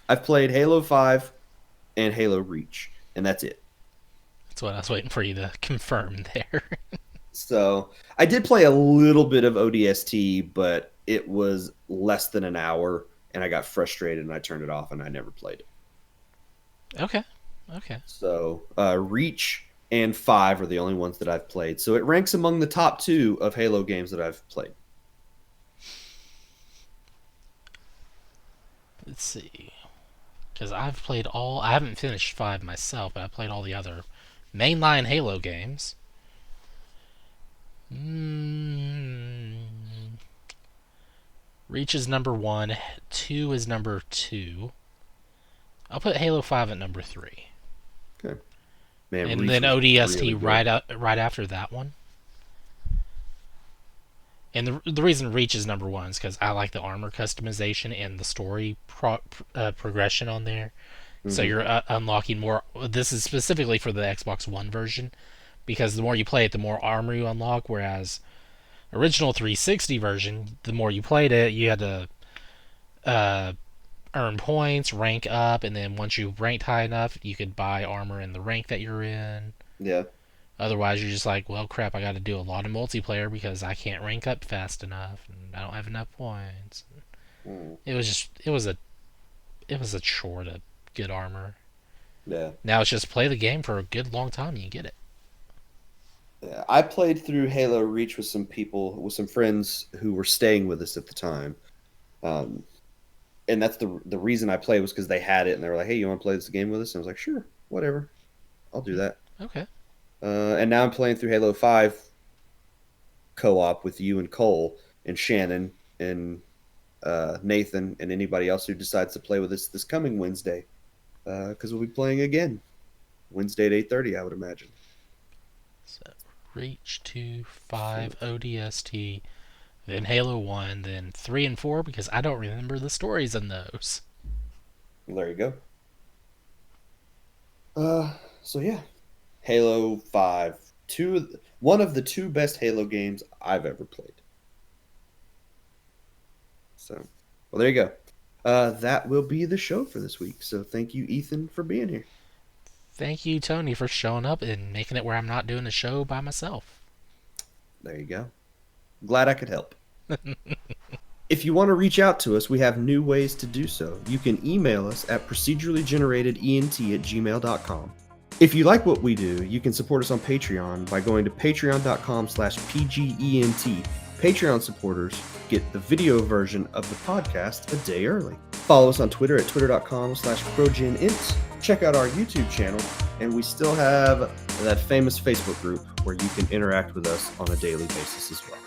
I've played Halo 5 and Halo Reach, and that's it. That's what I was waiting for you to confirm there. So I did play a little bit of ODST, but it was less than an hour, and I got frustrated and I turned it off and I never played it. Okay. So Reach and 5 are the only ones that I've played. So it ranks among the top 2 of Halo games that I've played. Let's see. Because I've played all. I haven't finished 5 myself, but I played all the other mainline Halo games. Reach is number 1. 2 is number 2. I'll put Halo 5 at number 3. Okay. Man, And Reach then was ODST really good. right after that one. And the reason Reach is number 1 is because I like the armor customization and the story progression on there. So Mm-hmm. you're unlocking more. This is specifically for the Xbox One version, because the more you play it, the more armor you unlock. Whereas original 360 version, the more you played it, you had to uh, earn points, rank up, and then once you ranked high enough, you could buy armor in the rank that you're in. Yeah. Otherwise, you're just like, well, crap, I got to do a lot of multiplayer because I can't rank up fast enough, and I don't have enough points. Mm. It was a chore to get armor. Yeah. Now it's just play the game for a good long time and you get it. Yeah. I played through Halo Reach with some people, with some friends who were staying with us at the time. Um, and that's the reason I played was because they had it and they were like, "Hey, you want to play this game with us?" And I was like, "Sure, whatever, I'll do that." Okay. And now I'm playing through Halo 5 co-op with you and Cole and Shannon and Nathan and anybody else who decides to play with us this coming Wednesday, because we'll be playing again Wednesday at 8:30, I would imagine. So Reach 2, 5, So ODST, then Halo 1, then 3 and 4 because I don't remember the stories in those. there you go. So yeah, Halo 5, one of the 2 best Halo games I've ever played. So, well, there you go. That will be the show for this week. So thank you, Ethan, for being here. Thank you, Tony, for showing up and making it where I'm not doing a show by myself. There you go. Glad I could help. If you want to reach out to us, we have new ways to do so. You can email us at procedurallygeneratedent@gmail.com. If you like what we do, you can support us on Patreon by going to patreon.com/pgent. Patreon supporters get the video version of the podcast a day early. Follow us on Twitter at twitter.com/progenint. Check out our YouTube channel, and we still have that famous Facebook group where you can interact with us on a daily basis as well.